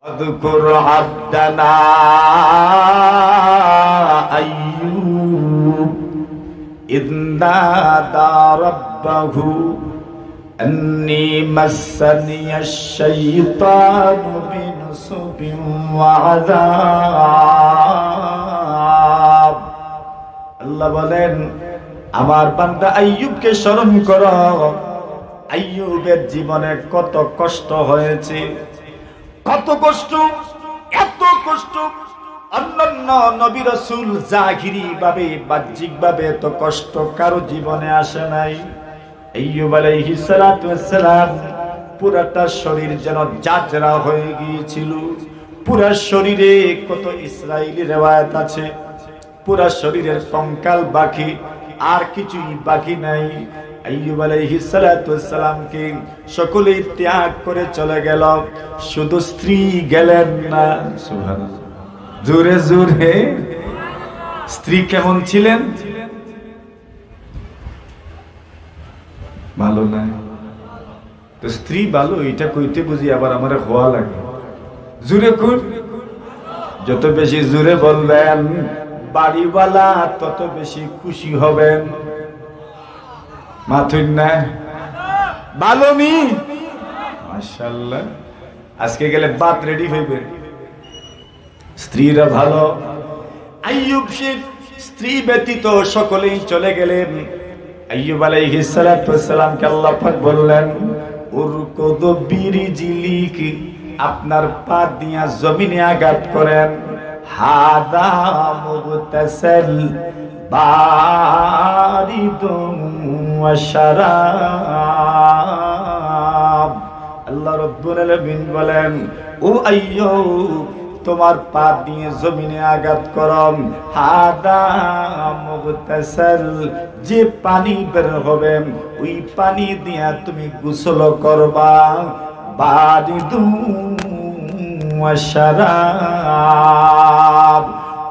اذكر عبدنا أيوب إذ نادى ربه أني مسني الشيطان بنصب وعذاب আল্লাহ বলেন আমার বান্দা আইয়ুবকে স্মরণ করো। আইয়ুবের জীবনে কত কষ্ট হয়েছে, কত কষ্ট, এত কষ্ট অন্যান্য নবী রাসূল জাহিরি ভাবে বাহ্যিক ভাবে এত কষ্ট কারো জীবনে আসে নাই। আইয়ুব আলাইহিস সালাতু ওয়াস সালাম পুরাটা শরীর যেন জাজরা হয়ে গিয়েছিল। পুরা শরীরে কত ইসরাইলি রিওয়ায়াত আছে, পুরা শরীরের কঙ্কাল বাকি, আর কিছুই বাকি নাই। আইয়ুব আলাইহিস সালাতু ওয়াস সালামকে সকলেই ত্যাগ করে চলে গেল, শুধু স্ত্রী গেলেন না। সুবহানাল্লাহ, জোরে জোরে। স্ত্রী কেমন ছিলেন? ভালো না তো স্ত্রী ভালো এটা কইতে বুঝি আবার আমারে হওয়া লাগে। জোরে কর, যত বেশি জোরে বলবেন বাড়িওয়ালা তত বেশি খুশি হবেন। মাথুন না ভালো মি মাশাআল্লাহ। আজকে গেলে বাত রেডি হইবে, স্ত্রীরা ভালো। আইয়ুব শেখ স্ত্রী ব্যতীত সকলেই চলে গেলেন। আইয়ুব আলাইহিস সালাতু ওয়াস সালামকে আল্লাহ পাক বললেন উরকুদ বিরিজিলিক, আপনার পা দিয়া জমিনে আঘাত করেন। হাদা মুগতাসাল বারিদুম ওয়া শারাব। আল্লাহ রাব্বুল আলামিন বলেন ও আইয়ুব তোমার পা দিয়ে জমিনে আঘাত করম। হাদা মুগতাসাল, যে পানি বের হবে ওই পানি দিয়া তুমি গোসল করবা। বারিদুম ওয়া শারাব।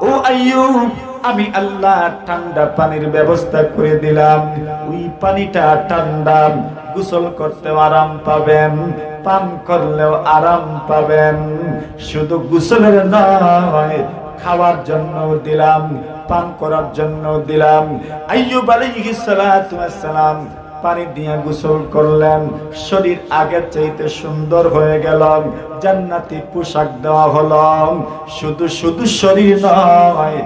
ও আইয়ুব আমি আল্লাহ ঠান্ডা পানির ব্যবস্থা করে দিলাম, ওই পানিটা ঠান্ডা, গোসল করতেও আরাম পাবেন, পান করলেও আরাম পাবেন। শুধু গোসলের নয়, খাওয়ার জন্য দিলাম, পান করার জন্য দিলাম। আইয়ুব আলাইহিস সালাতু ওয়াস সালাম পানি দিয়ে গোসল করলেন, শরীর আগের চাইতে সুন্দর হয়ে গেল, জান্নাতি পোশাক দেওয়া হলো। শুধু শুধু শরীর নয়,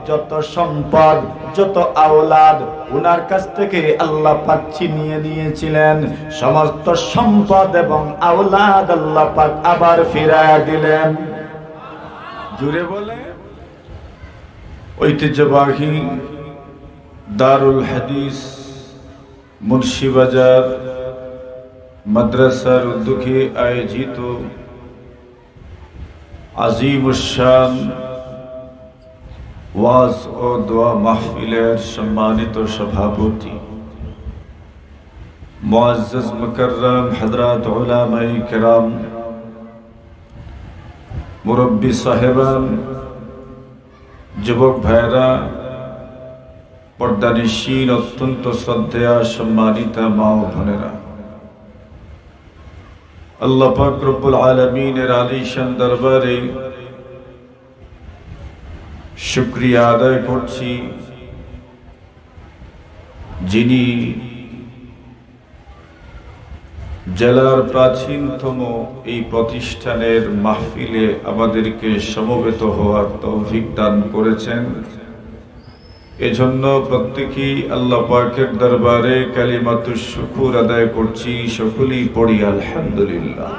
যত সম্পদ, যত আওলাদ উনার কাছ থেকে আল্লাহ পাক ছিনিয়ে নিয়েছিলেন, সমস্ত সম্পদ এবং আওলাদ আল্লাহ পাক আবার ফিরায়া দিলেন। জুড়ে বলে ঐতিহ্যবাহী দারুল হাদিস মুন্সিবাজার মাদ্রাসার উদ্যোগে আয়োজিত আজিমুশ-শান ওয়াজ ও দোয়া মাহফিলের সম্মানিত সভাপতি মুআজ্জাজ মুকাররম হযরত উলামায়ে কিরাম, মুরব্বী সাহেবান, যুবক ভাইরা, পর্দানিশীন অত্যন্ত শ্রদ্ধেয়া সম্মানিতা মা ও বোনেরা, আল্লাহ পাক রব্বুল আলামিনের আলিশান দরবারে শুকরিয়া আদায় করছি, যিনি জেলার প্রাচীনতম এই প্রতিষ্ঠানের মাহফিলে আমাদেরকে সমবেত হওয়ার তৌফিক দান করেছেন। এজন্য প্রত্যেকেই আল্লাহ পাকের দরবারে কালিমাতুশ শুকর আদায় করছি। সকলেই পড়ি আলহামদুলিল্লাহ।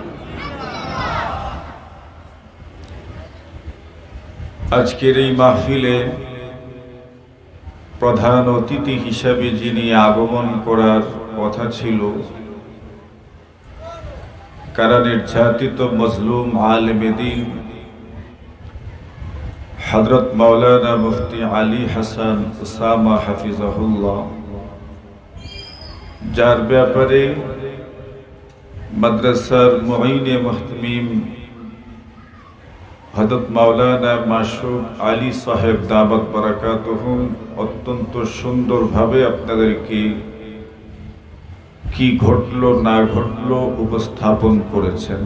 আজকের এই মাহফিলে প্রধান অতিথি হিসাবে যিনি আগমন করার কথা ছিল, কারা নির্যাতিত মজলুম আলেমে দ্বীন হযরত মাওলানা মুফতি আলী হাসান উসামা হাফিজাহুল্লাহ, যার ব্যাপারে মাদ্রাসার মুঈনে মুহতামিম হযরত মাওলানা মাশউক আলী সাহেব দামাত বারাকাতুহুম অত্যন্ত সুন্দরভাবে আপনাদেরকে কি ঘটলো না ঘটলো উপস্থাপন করেছেন।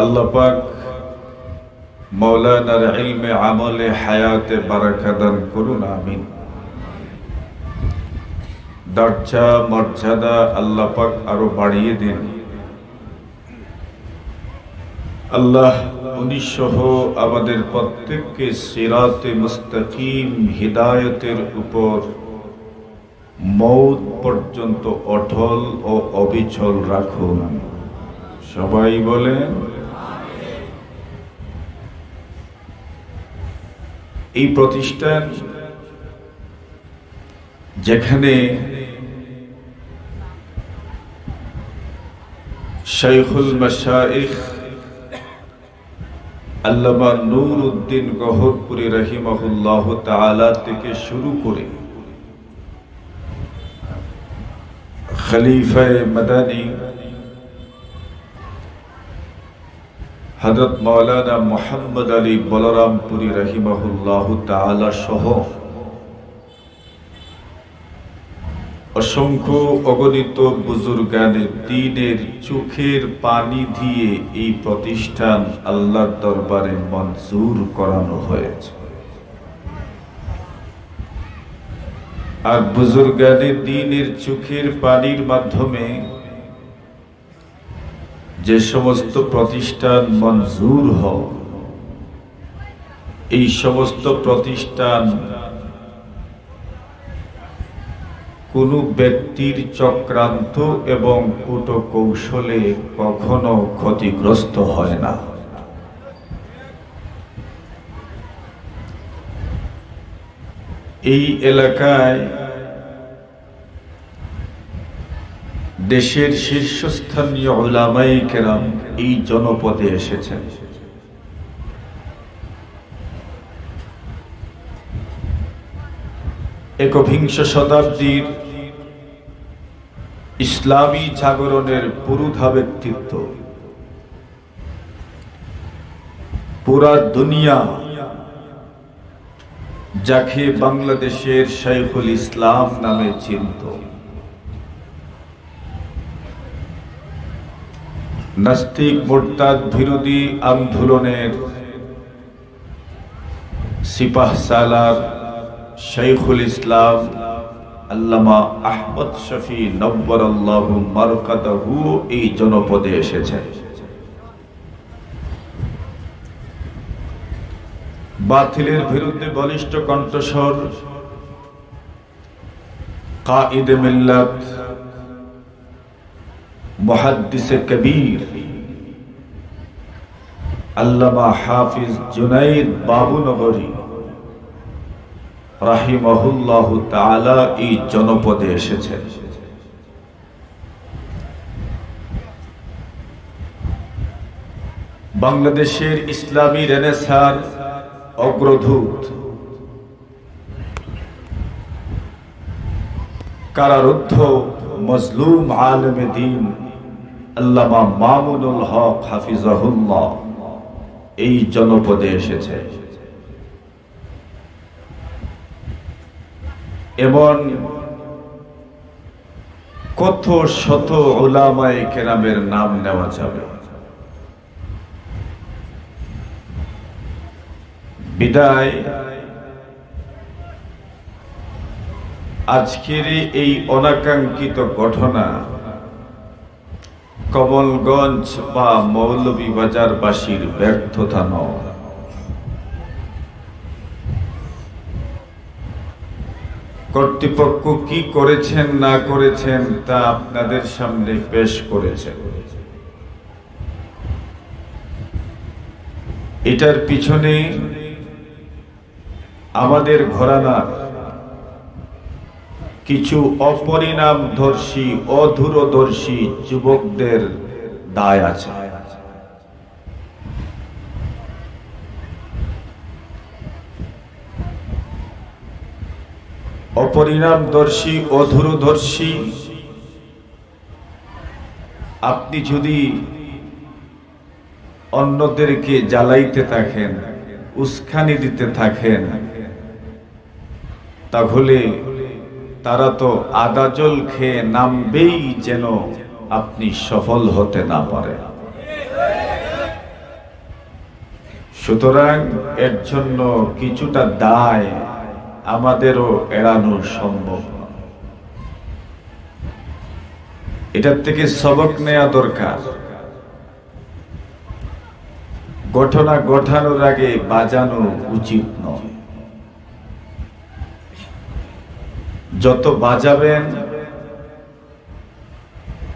আল্লাহ পাক মাওলানার ইলমে আমলে হায়াতে বারাকা দান করুন, আমিন। দরজা মর্যাদা আল্লাহ পাক আরো বাড়িয়ে দিন। আল্লাহ উনি সহ আমাদের প্রত্যেককে সিরাতে মুস্তাকিম হিদায়াতের উপর মওত পর্যন্ত অটল ও অবিচল রাখুন। সবাই বলেন এই প্রতিষ্ঠান যেখানে শাইখুল মাশায়েখ আল্লামা নূর উদ্দিন গহরপুরী রাহিমাহুল্লাহ তাআলা থেকে শুরু করে খলিফায়ে মাদানী হযরত মাওলানা মুহাম্মদ আলী বলরামপুরী রাহিমাহুল্লাহ তাআলা সহ অসংখ্য অগণিত বুজুর্গানে দ্বীনের চোখের পানি দিয়ে এই প্রতিষ্ঠান আল্লাহর দরবারে মঞ্জুর করানো হয়েছে। আর বুজুর্গানে দ্বীনের চোখের পানির মাধ্যমে যে সমস্ত প্রতিষ্ঠান মঞ্জুর হয়, এই সমস্ত প্রতিষ্ঠান কোন ব্যক্তির চক্রান্ত এবং কূটকৌশলে কখনো ক্ষতিগ্রস্ত হয় না। এই এলাকায় দেশের শীর্ষস্থানীয় উলামায়ে কেরাম এই জনপদে এসেছেন। একবিংশ শতাব্দীর ইসলামী জাগরণের পুরোধা ব্যক্তিত্ব, পুরা দুনিয়া যাকে বাংলাদেশের শাইখুল ইসলাম নামে চিনত, নাস্তিক মুরতাদ বিরোধী আন্দোলনের সিপাহসালার শাইখুল ইসলাম আল্লামা আহমদ শফি নব্বরাল্লাহু মারকাদাহু এই জনপদে এসেছেন। বাতিলের বিরুদ্ধে বলিষ্ঠ কণ্ঠস্বর কায়েদে মিল্লাত মুহাদ্দিসে কবীর আল্লামা হাফিজ জুনাইদ বাবুনগরী রাহিমাহুল্লাহু তাআলা এই জনপদে এসেছেন। বাংলাদেশের ইসলামী রেনেসাঁর অগ্রদূত, কারারুদ্ধ মজলুম আলেমে দ্বীন আল্লামা মামুনুল হক হাফিজাহুল্লাহ এই জনপদে এসেছে। এমন কত শত উলামায়ে কেরামের নাম নেওয়া যাবে। বিদায় আজকের এই অনাকাঙ্ক্ষিত ঘটনা কমলগঞ্জ বা মৌলভীবাজারবাসীর ব্যর্থতা নয়, কর্তৃপক্ষ কি করেছেন না করেছেন তা আপনাদের সামনে পেশ করেছেন। এটার পিছনে আমাদের ঘরানার কিছু অপরিণামদর্শী অদূরদর্শী যুবকদের দায় আছে। অপরিণামদর্শী অদূরদর্শী আপনি যদি অন্যদেরকে জ্বালাইতে থাকেন, উস্কানি দিতে থাকেন, তাহলে তারা তো আদা জল খেয়ে নামবেই যেন আপনি সফল হতে না পারেন। সুতরাং এর জন্য কিছুটা দায় আমাদেরও এড়ানো সম্ভব না। এটার থেকে সবক নেওয়া দরকার। ঘটনা ঘটানোর আগে বাজানো উচিত নয়। যত বাজাবেন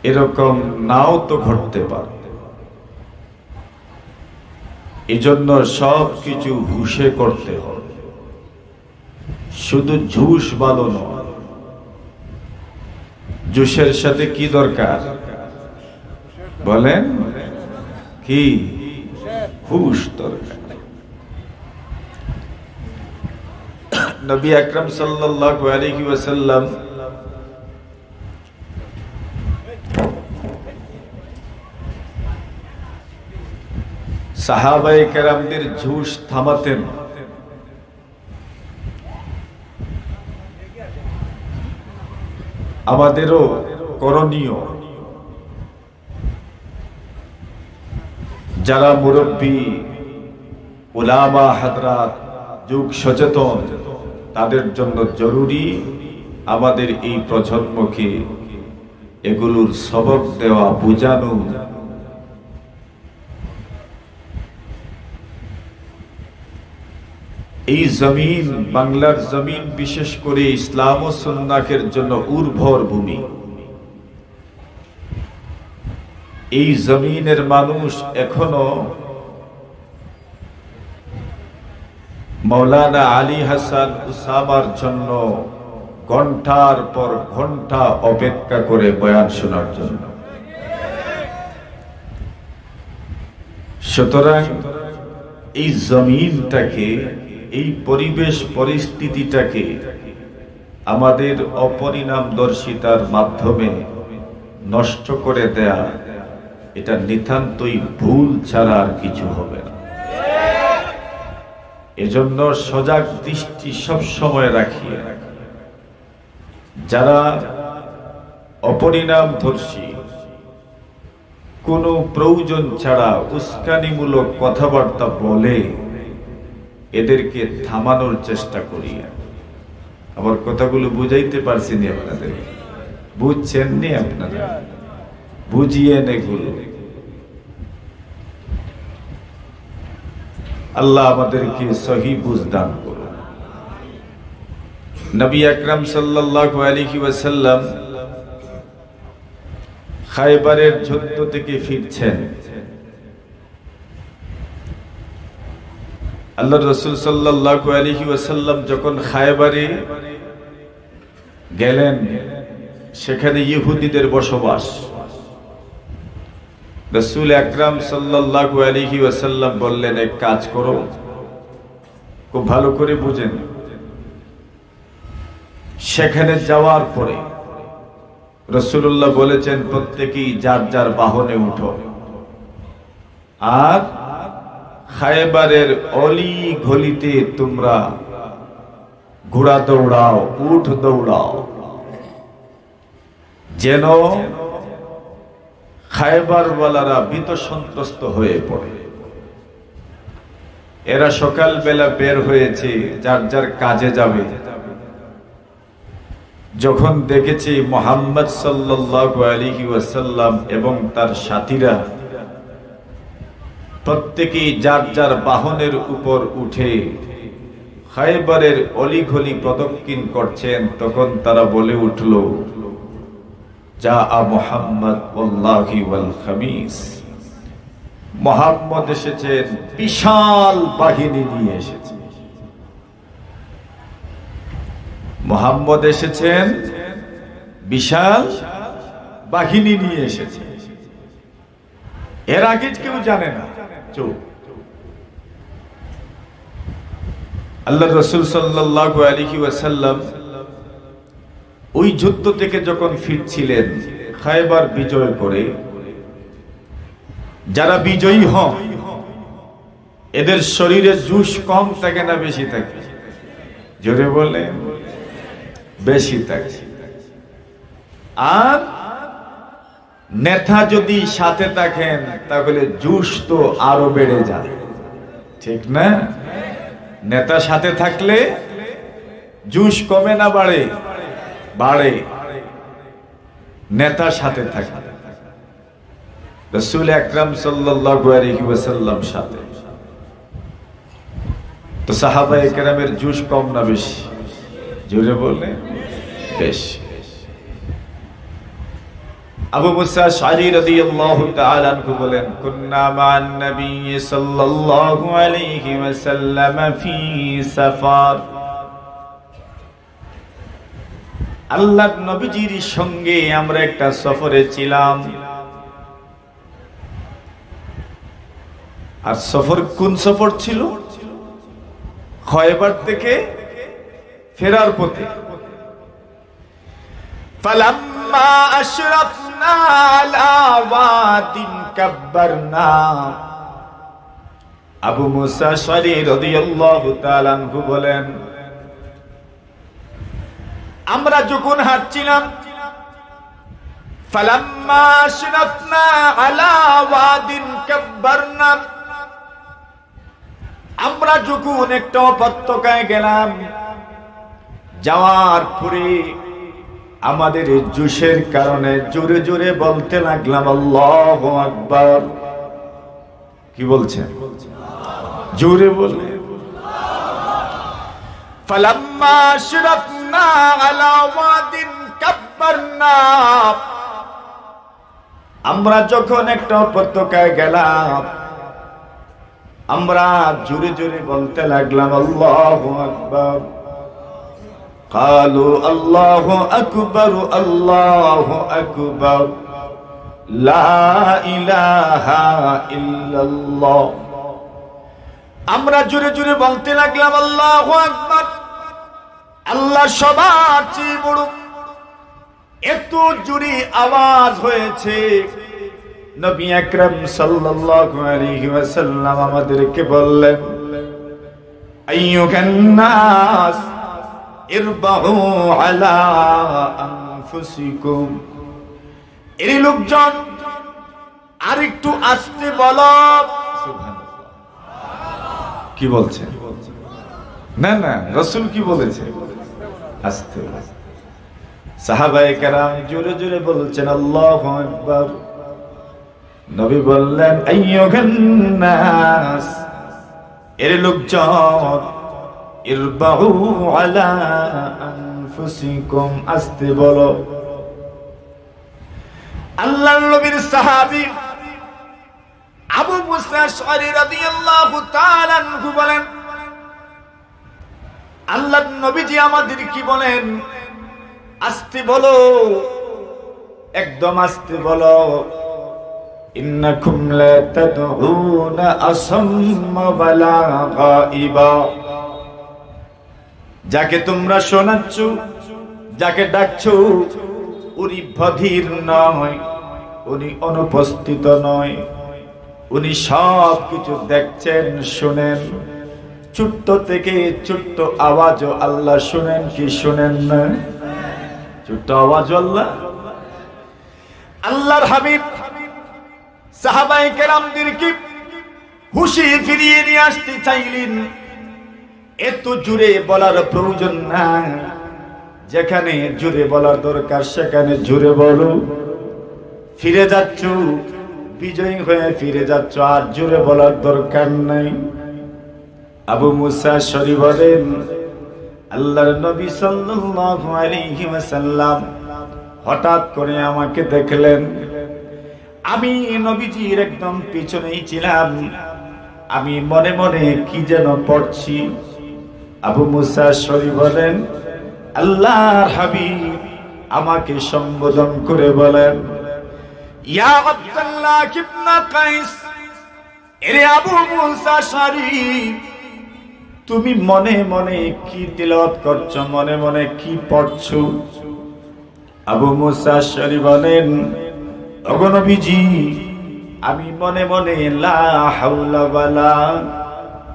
এরকম নাও তো ঘটতে পারে। এজন্য সব কিছু হুঁশে করতে হবে, শুধু ঝুশ ভালো নয়। জুসের সাথে কি দরকার বলেন? কি? হুশ দরকার। নবী আকরাম সাল্লাল্লাহু আলাইহি ওয়াসাল্লাম সাহাবায়ে কেরামদের ঝুশ থামাতেন। আমাদেরও করণীয়, যারা মুরব্বী উলামা হাজরাত যুগ সচেতন, তাদের জন্য জরুরি আমাদের এই প্রজন্মকে এগুলোর সবক দেওয়া, বুঝানো। এই জমিন, বাংলার জমিন বিশেষ করে ইসলাম ও সুন্নাহের জন্য উর্বর ভূমি। এই জমিনের মানুষ এখনো মাওলানা আলী হাসান উসামার জন্য ঘন্টার পর ঘন্টা অপেক্ষা করে বয়ান শোনার জন্য। সুতরাং এই জমিনটাকে, এই পরিবেশ পরিস্থিতিটাকে আমাদের অপরিণামদর্শিতার মাধ্যমে নষ্ট করে দেয়া, এটা নিতান্তই ভুল ছাড়া আর কিছু হবে না। এজন্য সজাগ দৃষ্টি সব সময় রাখি। যারা অপরিণামদর্শী, কোনো প্রয়োজন ছাড়া উস্কানিমূলক কথাবার্তা বলে, এদেরকে থামানোর চেষ্টা করি। আমার কথাগুলো বুঝাইতে পারছি নি আপনাদের? বুঝছেন নি আপনারা? বুঝিয়েন এগুলো। আল্লাহ আমাদেরকে সহি বুঝ দান করুন। নবী আকরাম সাল্লাল্লাহু আলাইহি ওয়াসাল্লাম খায়বারের যুদ্ধ থেকে ফিরছেন। আল্লাহ রাসূল সাল্লাল্লাহু আলাইহি ওয়াসাল্লাম যখন খায়বারে গেলেন, সেখানে ইহুদিদের বসবাস। রাসূল আকরাম সাল্লাল্লাহু আলাইহি ওয়াসাল্লাম বললেন, এক কাজ করো, খুব ভালো করে বুঝেন। সেখানে যাওয়ার পরে রাসূলুল্লাহ বলেছেন, প্রত্যেকেই যার যার বাহনে উঠো, আর খায়বারের অলি গলিতে তোমরা ঘোড়া দৌড়াও, উট দৌড়াও, যেন খায়বারওয়ালারা ভীত সন্ত্রস্ত হয়ে পড়ে। এরা সকালবেলা বের হয়েছে, যার যার কাজে যাবে। যখন দেখেছি মুহাম্মদ সাল্লাল্লাহু আলাইহি ওয়াসাল্লাম এবং তার সাথীরা প্রত্যেকেই যার যার বাহনের উপর উঠে খায়বারের অলিগলি প্রদক্ষিণ করছেন, তখন তারা বলে উঠল, যা মুহাম্মদ ওয়াল্লাহি ওয়াল খামিস, মুহাম্মদ এসেছেন, বিশাল বাহিনী নিয়ে এসেছেন। মুহাম্মদ এসেছেন, বিশাল বাহিনী নিয়ে এসেছেন। এর আগে কেউ জানে না। চুপ। আল্লাহ রাসূল সাল্লাল্লাহু আলাইহি ওয়াসাল্লাম ওই যুদ্ধ থেকে যখন ফিরছিলেন, খায়বার বিজয় করে, যারা বিজয়ী হন এদের শরীরে জুশ কম থাকে না বেশি থাকে? জোরে বলে। বেশি থাকে। আর নেতা যদি সাথে থাকেন তাহলে জুশ তো আরো বেড়ে যায়, ঠিক না? নেতা সাথে থাকলে জুস কমে না বাড়ে? বাড়ে। নেতার সাথে থাকে। রাসূল আকরাম সাল্লাল্লাহু আলাইহি ওয়াসাল্লাম সাথে, তো সাহাবায়ে কেরামের জুস কম না বেশি? জোরে বলে বেশি। আবু মুসা আশআরী রাদিয়াল্লাহু তাআলা আনহু বলেন, কুন্না মা'আন নবী সাল্লাল্লাহু আলাইহি ওয়াসাল্লাম ফি সাফার। আল্লাহর নবীজির সঙ্গে আমরা একটা সফরে ছিলাম। আর সফর কোন সফর ছিল? খয়বার থেকে ফেরার পথে। ফালাম্মা আশরাফনা আলা ওয়াদিন কাব্বারনা। আবু মুসা আশআরী রাদিয়াল্লাহু তাআলা আনহু বলেন, আমরা যখন হাঁটছিলাম, ফালাম্মা আশরাফনা আলা ওয়াদিন কাব্বারনা, আমরা যখন একটা উপত্যকায় গেলাম, যাওয়ার পরে আমাদের জোশের কারণে জোরে জোরে বলতে লাগলাম আল্লাহু আকবার। কি বলছেন? জোরে বলে। ফালাম্মা আশরাফনা আলা ওয়াদিন কাব্বারনা, আমরা যখন একটা উপত্যকায় গেলাম, আমরা জোরে জোরে বলতে লাগলাম আল্লাহু আকবার। قالوا الله أكبر الله أكبر لا إله إلا الله। আমরা জোরে জোরে বলতে লাগলাম আল্লাহু আকবার, আল্লাহ সবার চেয়ে বড়। এত জোরে আওয়াজ হয়েছে, নবী আকরাম সাল্লাল্লাহু আলাইহি ওয়াসাল্লাম আমাদেরকে বললেন, আইয়ুহান নাস ইরবাউ আলা আনফুসিকুম। এই লোকজন আরেকটু আস্তে বলো। সুবহানাল্লাহ। কি বলছে? না না, রাসূল কি বলেছে? আস্তে। সাহাবায়ে কেরাম জোরে জোরে বলছেন আল্লাহু আকবার। নবী বললেন, আইয়ুহান নাস, এর লোকজন ইরবাউ আলা আনফুসিকুম, আস্তে বলো। আল্লাহর নবীর সাহাবী আবু মুসা আশআরী রাদিয়াল্লাহু তাআলা আনহু বলেন, আল্লাহর নবীজি আমাদের কি বলেন? আস্তে বলো, একদম আস্তে বলো। ইন্নাকুম লা তাদউনা আসাম্মা ওয়ালা গায়িবা। যাকে তোমরা শোনাচ্ছ, যাকে ডাকছো, উনি বধির নয়, উনি অনুপস্থিত নয়, উনি সব কিছু দেখছেন, শুনেন। ছোট্ট থেকে ছোট্ট আওয়াজও আল্লাহ শুনেন কি শুনেন না? ছোট্ট আওয়াজ আল্লাহ। আল্লাহর হাবিব সাহাবায়ে কেরামদেরকে হুঁশে ফিরিয়ে নিয়ে আসতে চাইলেন। এত জোরে বলার প্রয়োজন নাই, যেখানে জোরে বলার দরকার সেখানে জোরে বলো। ফিরে যাচ্ছ, বিজয়ী হয়ে ফিরে যাচ্ছ, আর জোরে বলার দরকার নাই। আবু মুসা আশআরী বলেন, আল্লাহর নবী সাল্লাল্লাহু আলাইহি ওয়াসাল্লাম হঠাৎ করে আমাকে দেখলেন। আমি নবীজির একদম পিছনেই ছিলাম। আমি মনে মনে কি যেন পড়ছি। আবু মুসা আশআরী বলেন, আল্লাহর হাবিব আমাকে সম্বোধন করে বলেন, ইয়া আব্দুল্লাহ ইবনে কাইস। এরে আবু মুসা আশআরী, তুমি মনে মনে কি তিলাওয়াত করছো, মনে মনে কি পড়ছো? আবু মুসা আশআরী বলেন, ওগো নবীজি, আমি মনে মনে লা হাওলা ওয়ালা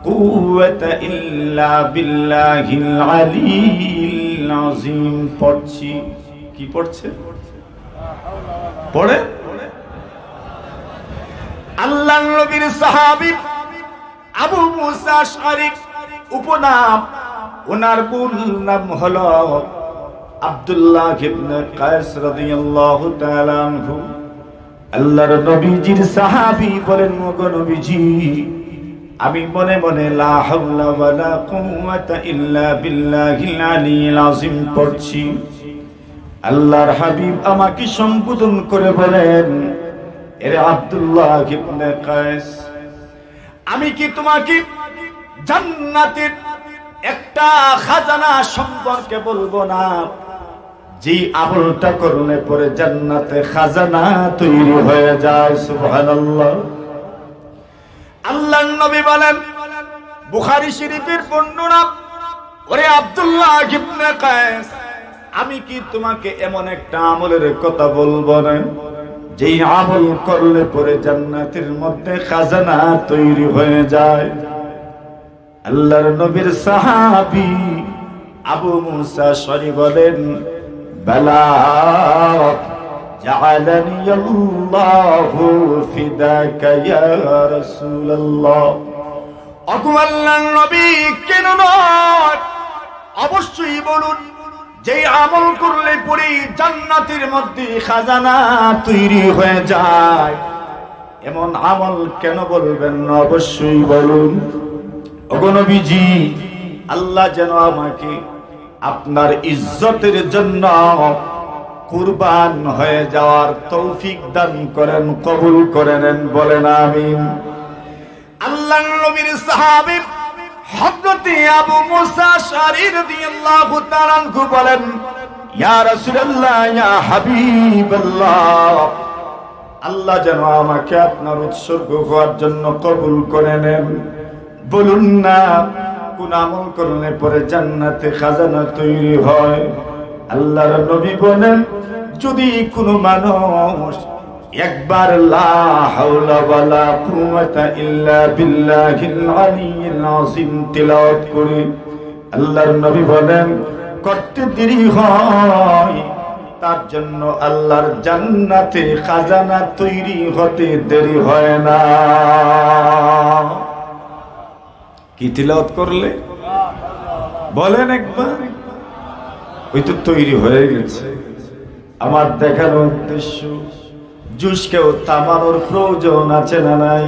কুওয়াতা ইল্লা বিল্লাহিল আলিয়্যিল আযীম পড়ছি। কি পড়ছে? পড়ে। আল্লাহর নবীর সাহাবী আবু মুসা আশআরী উপনাম, ওনার মূল নাম হলো আব্দুল্লাহ ইবনে কায়েস রাদিয়াল্লাহু তাআলা আনহু। আল্লাহর নবীজির সাহাবী বলেন, ওগো নবীজি, আমি মনে মনে লা হাওলা ওয়ালা কুওয়াতা ইল্লা বিল্লাহিল আলিয়্যিল আযীম পড়ছি। আল্লাহর হাবিব আমাকে সম্বোধন করে বলেন, এরে আব্দুল্লাহ ইবনে কায়েস, আমি কি তোমাকে জান্নাতের একটা খাজানা সম্পর্কে বলবো না, যে আমলটা করলে পরে জান্নাতে খাজানা তৈরি হয়ে যায়? সুবহানাল্লাহ। আল্লাহর নবী বলেন, বুখারী শরীফের বর্ণনা, ওরে আব্দুল্লাহ ইবনে কায়েস, আমি কি তোমাকে এমন একটা আমলের কথা বলবো না, যেই আমল করলে পরে জান্নাতের মধ্যে খাজানা তৈরি হয়ে যায়? আল্লাহর নবীর সাহাবী আবু মুসা আশআরী বলেন, বালা জাআলানি আল্লাহু ফিদাকা ইয়া রাসূলুল্লাহ। ওগো আল্লাহর নবী, কেন নয়, অবশ্যই বলুন, যেই আমল করলে পরে জান্নাতের মধ্যে খাজানা তৈরি হয়ে যায়, এমন আমল কেন বলবেন না? অবশ্যই বলুন। ওগো নবীজি, আল্লাহ যেন আমাকে আপনার ইজ্জতের জন্য কুরবান হয়ে যাওয়ার তৌফিক দান করেন, কবুল করে নেন, বলেন আমিন। আল্লাহর নবীর সাহাবী হযরত আবু মুসা আশআরী রাদিয়াল্লাহু তাআলা আনহু বলেন, ইয়া রাসূলুল্লাহ, ইয়া হাবিবাল্লাহ, আল্লাহ যেন আমাকে আপনার উৎসর্গ হওয়ার জন্য কবুল করে নেন। বলুন না, কোন আমল করলে পরে জান্নাতে খাজানা তৈরি হয়? আল্লাহর নবী বলেন, যদি কোনো মানুষ একবার লা হাওলা ওয়ালা কুওয়াতা ইল্লা বিল্লাহিল আলিয়্যিল আযীম তিলাওয়াত করে, আল্লাহর নবী বলেন, করতে দেরি হয়, তার জন্য আল্লাহর জান্নাতে খাজানা তৈরি হতে দেরি হয় না। কি তিলাওয়াত করলে? বলেন একবার। ওই তো তৈরি হয়ে গেছে। আমার দেখানোর উদ্দেশ্য, জুসকেও তামানোর প্রয়োজন আছে না নাই?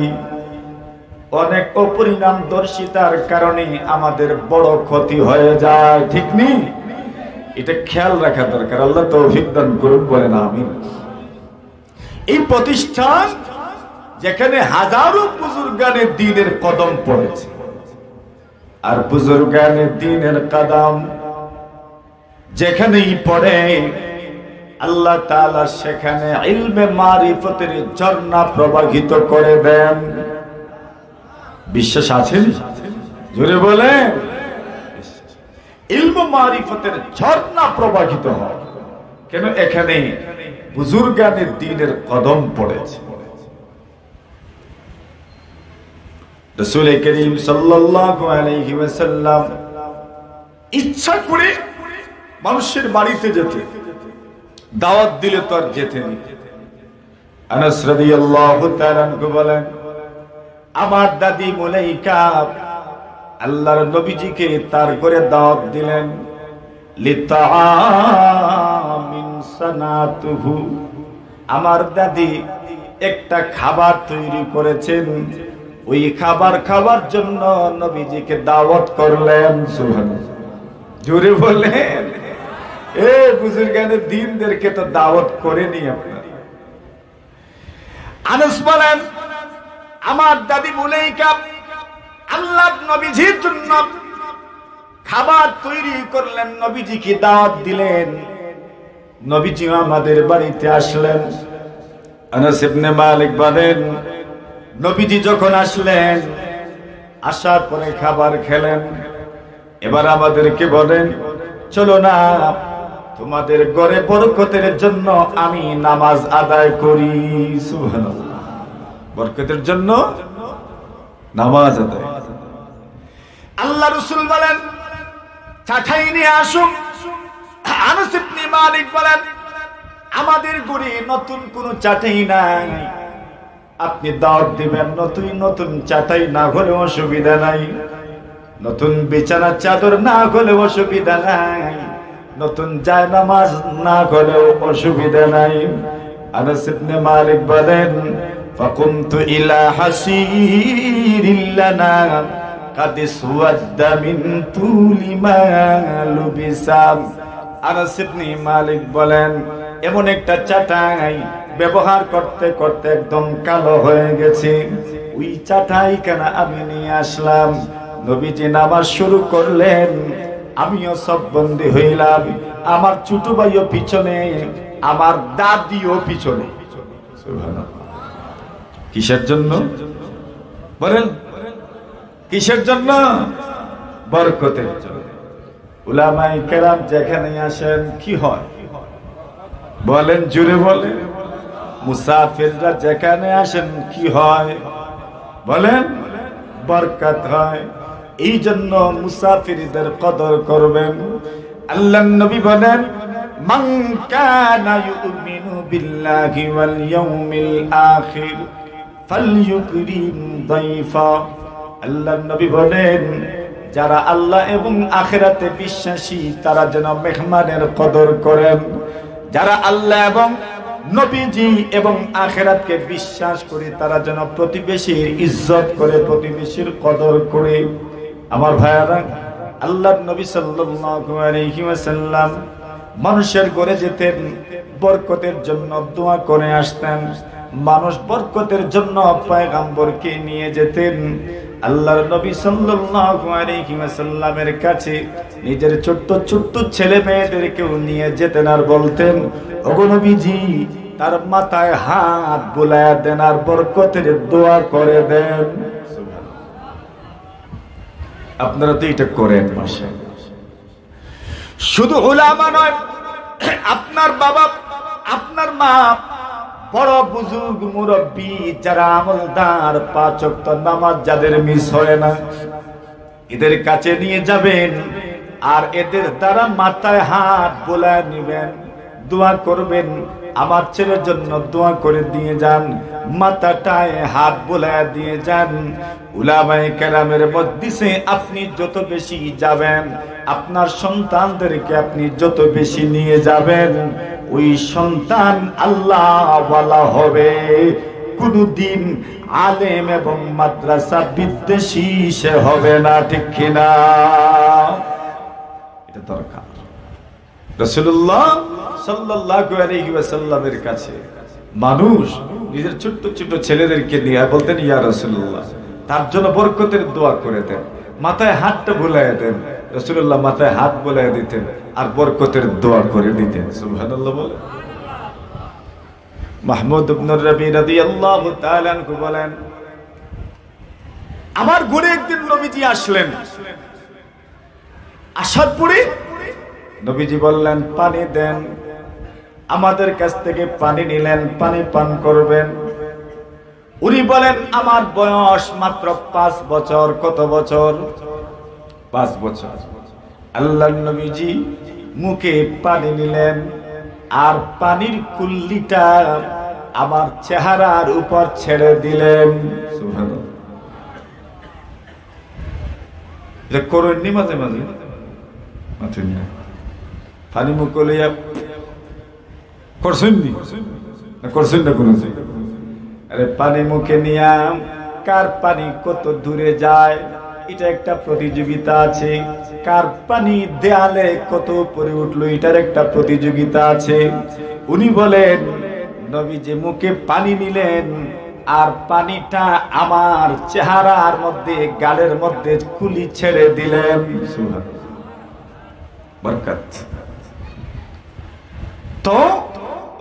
অনেক অপরিণামদর্শিতার কারণে আমাদের বড় ক্ষতি হয়ে যায়, ঠিক নেই? এটা খেয়াল রাখা দরকার। আল্লাহ তৌফিক দান করুন, বলেন আমিন। এই প্রতিষ্ঠান যেখানে হাজারো বুজুর্গানে দ্বীনের কদম পড়েছে, আর বুজুর্গানে দ্বীনের কদম যেখানেই পড়ে, আল্লাহ তাআলা সেখানে ইলমে মারিফতের ঝর্ণা প্রবাহিত করে দেন। বিশ্বাস আছে? জোরে বলে। ইলমে মারিফতের ঝর্ণা প্রবাহিত হয় কেন? এখানে বুজুর্গানে দ্বীনের কদম পড়েছে। রাসূল করিম সাল্লাল্লাহু আলাইহি ওয়াসাল্লাম ইচ্ছা করে মানুষের বাড়িতে যেতে, দাওয়াত দিলে তো আর যেতেন। আনাস রাদিয়াল্লাহু তাআলা আনহু বলেন, আমার দাদি মুলাইকা আল্লাহর নবীজিকে তার ঘরে দাওয়াত দিলেন, লিতাআমিন সানাতুহু, আমার দাদি একটা খাবার তৈরি করেছেন, ওই খাবার খাওয়ার জন্য নবীজিকে দাওয়াত করলেন। সুবহানাল্লাহ, জোরে বলেন। বুজুর্গানে দ্বীনদেরকে তো দাওয়াত করেনি আপনার। আনাস বলেন, আমার দাদি মুলাইকা আল্লাহর নবীজির জন্য খাবার তৈরি করলেন, নবীজিকে দাওয়াত দিলেন। নবীজি আমাদের বাড়িতে আসলেন। আনাস ইবনে মালিক বলেন, নবীজি যখন আসলেন, আসার পরে খাবার খেলেন, এবার আমাদেরকে বলেন, চলো না, তোমাদের ঘরে বরকতের জন্য আমি নামাজ আদায় করি। সুবহানাল্লাহ, বরকতের জন্য নামাজ আদায়। আল্লাহ রাসূল বলেন, চাঠাই নিয়ে আসুন। আনাস ইবনে মালিক বলেন, আমাদের ঘরে নতুন কোন চাঠাই নাই, আপনি দাওয়াত দিবেন, নতুন নতুন চাটাই না হলে অসুবিধা নাই, নতুন বিছানার চাদর না হলে অসুবিধা নাই, নতুন জায়নামাজ না হলেও অসুবিধা নাই। আনাস ইবনে মালিক বলেন, ফাকুমতু ইলা হাসিরিল্লানা কাদ সুওয়াদ্দা মিন তুলি মা লুবিসা। আনাস ইবনে মালিক বলেন, এমন একটা চাটাই ব্যবহার করতে করতে একদম কালো হয়ে গেছে, ওই চাটাই কেন আমি নিয়ে আসলাম। নবীজি নামাজ শুরু করলেন, আমিও সব বন্দী হইলাম, আমার ছোট ভাইও পিছনে, আমার দাদিও পিছনে। কিসের জন্য বলেন? কিসের জন্য? বরকতের জন্য। উলামায়ে কেরাম যেখানে আসেন কি হয় বলেন? জুড়ে বলেন। মুসাফিররা যেখানে আসেন কি হয় বলেন? বরকত হয়। এই জন্য মুসাফিরদের কদর করবেন। আল্লাহর নবী বলেন, মান কানা ইউমিনু বিল্লাহি ওয়াল ইয়াউমিল আখির ফালইউকরিম দাইফা। আল্লাহর নবী বলেন, যারা আল্লাহ এবং আখিরাতে বিশ্বাসী তারা যেন মেহমানের কদর করেন। যারা আল্লাহ এবং নবীজি এবং আখিরাতকে বিশ্বাস করে তারা যেন প্রতিবেশীর ইজ্জত করে, প্রতিবেশীর কদর করে। আমার ভাইয়ারা, আল্লাহর নবী সাল্লাল্লাহু আলাইহি ওয়াসাল্লাম মানুষের ঘরে যেতেন, বরকতের জন্য দোয়া করে আসতেন। মানুষ বরকতের জন্য পয়গম্বরকে নিয়ে যেতেন। আল্লাহর নবী সাল্লাল্লাহু আলাইহি ওয়াসাল্লামের কাছে নিজের ছোট্ট ছোট্ট ছেলে মেয়েদেরকেও নিয়ে যেতেন আর বলতেন, ওগো নবীজি, তার মাথায় হাত বুলায়া দেন আর বরকতের দোয়া করে দেন। আপনারা তো এটা করেন মাশাআল্লাহ। শুধু উলামা নয়, আপনার বাবা, আপনার মা, বড় বুজুর্গ মুরব্বী যারা আমলদার, 5 ওয়াক্ত নামাজ যাদের মিস হয় না, এদের কাছে নিয়ে যাবেন আর এদের দ্বারা মাথায় হাত বোলায় নেবেন, দোয়া করবেন। আমার ছেলের জন্য দোয়া করে দিয়ে যান, মাথাটায় হাত বোলায় দিয়ে যান। উলামায়ে কেরামের মজলিসে আপনি যত বেশি যাবেন, আপনার সন্তানদেরকে আপনি যত বেশি নিয়ে যাবেন, ওই সন্তান আল্লাহ ওয়ালা হবে। কোনদিন আলেম এবং মাদ্রাসা বিদ্বেষী সে হবে না, ঠিক কিনা? এটা দরকার। রাসূলুল্লাহ সাল্লাল্লাহু আলাইহি ওয়াসাল্লামের কাছে মানুষ নিজের ছোট্ট ছোট্ট ছেলেদেরকে নিয়ে বলতেন, ইয়া রাসূলুল্লাহ, তার জন্য বরকতের দোয়া করে দেন। মাথায় হাতটা বুলাইয়া দেন। রাসূলুল্লাহ মাথায় হাত বুলাইয়া দিতেন আর বরকতের দোয়া করে দিতেন। সুবহানাল্লাহ বলে। মাহমুদ ইবনে রবি রাদিয়াল্লাহু তাআলা আনহু বলেন, আমার ঘরে একদিন নবীজি আসলেন। আসার পরে নবীজি বললেন, পানি দেন। আমাদের কাছ থেকে পানি নিলেন, পানি পান করবেন। উনি বলেন, আমার বয়স মাত্র 5 বছর। কত বছর? 5 বছর। আল্লাহর নবীজি মুখে পানি নিলেন আর পানির কুল্লিটা আমার চেহারার উপর ছেড়ে দিলেন। সুবহানাল্লাহ। এটা করেননি মাঝে মাঝে? পানি মুখ লইয়া করছেন না? করছেন না? কোনো আরে পানি মুখে নিয়া কার পানি কত দূরে যায় এটা একটা প্রতিযোগিতা আছে। কার পানি দেয়ালে কত উপরে উঠলো এটার একটা প্রতিযোগিতা আছে। উনি বলেন, নবী যে মুখে পানি নিলেন আর পানিটা আমার চেহারার মধ্যে, গালের মধ্যে কুলি ছেড়ে দিলেন। সুবহানাল্লাহ, বরকত। তো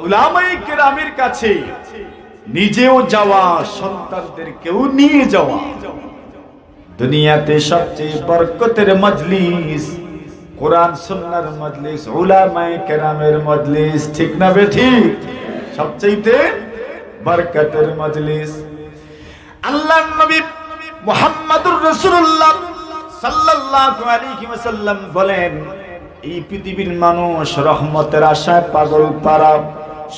উলামায়ে কেরামের কাছে নিজেও যাওয়া, সন্তানদেরকেও নিয়ে যাওয়া। দুনিয়াতে সবচেয়ে বরকতের মজলিস কোরআন সুন্নাহর মজলিস, উলামায়ে কেরামের মজলিস, ঠিক না বেঠিক? সবচেয়ে বরকতের মজলিস। আল্লাহর নবী মুহাম্মদুর রাসূলুল্লাহ সাল্লাল্লাহু আলাইহি ওয়াসাল্লাম বলেন, এই পৃথিবীর মানুষ রহমতের আশায় পাগল পারা,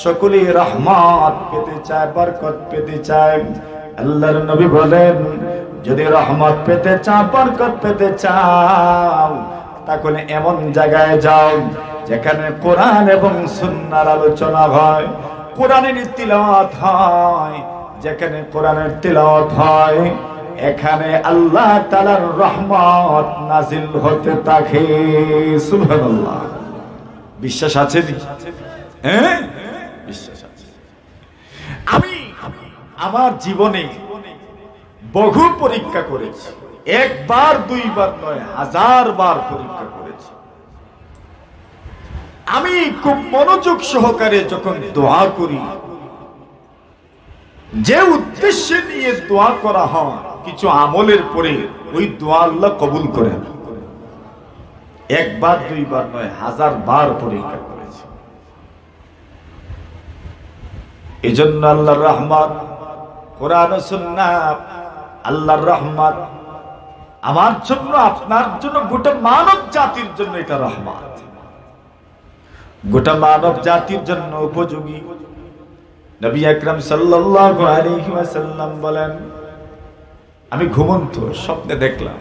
সকলেই রহমত পেতে চায়, বরকত পেতে চায়। আল্লাহর নবী বলেন, যদি রহমত পেতে চাও, বরকত পেতে চাও, তাহলে এমন জায়গায় যাও যেখানে কোরআন এবং সুন্নাহর আলোচনা হয়, কোরআনের তিলাওয়াত হয়। যেখানে কোরআনের তিলাওয়াত হয়, এখানে আল্লাহ তাআলার রহমত নাজিল হতে থাকে। সুবহানাল্লাহ। বিশ্বাস আছে? হ্যাঁ, বিশ্বাস আছে। আমি আমার জীবনে বহু পরীক্ষা করেছি, একবার দুইবার নয়, 1000 বার পরীক্ষা করেছি। আমি খুব মনোযোগ সহকারে যখন দোয়া করি, যে উদ্দেশ্যে নিয়ে দোয়া করা হয়, কিছু আমলের পরে ওই দোয়া আল্লাহ কবুল করেন। একবার দুইবার নয়, 1000 বার পরীক্ষা করেছি। এজন্য আল্লাহর রহমত, কোরআন ও সুন্নাহ, আল্লাহর রহমত আমার জন্য, আপনার জন্য, গোটা মানব জাতির জন্য এটা রহমত, গোটা মানব জাতির জন্য উপযোগী। নবী আকরাম সাল্লাল্লাহু আলাইহি ওয়াসাল্লাম বলেন, আমি ঘুমন্ত স্বপ্নে দেখলাম,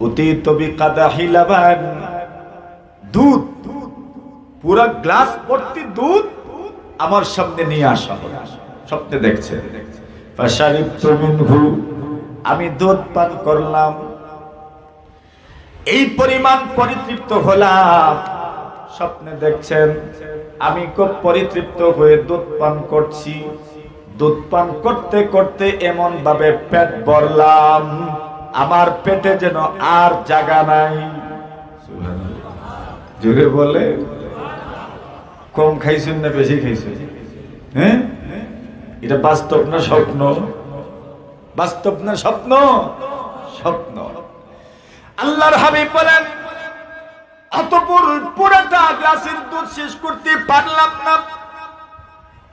উতিতু বিকাদাহি লাবান, দুধ, পুরো গ্লাস ভর্তি দুধ আমার সামনে নিয়ে আসা হলো। স্বপ্নে দেখছে, ফাশারিবতু মিনহু, আমি দুধ পান করলাম, এই পরিমাণ পরিতৃপ্ত হলাম। স্বপ্নে দেখছেন আমি খুব পরিতৃপ্ত হয়ে দুধ পান করছি। দুধ পান করতে করতে এমন ভাবে পেট ভরলাম, আমার পেটে যেন আর জায়গা নাই। জোরে বলে, কম খাইছেন না বেশি খাইছেন? হ্যাঁ, এটা বাস্তব না স্বপ্ন? বাস্তব না স্বপ্ন? স্বপ্ন। আল্লাহর হাবিব বলেন, অতঃপর পুরোটা গ্লাসের দুধ শেষ করতে পারলাম না,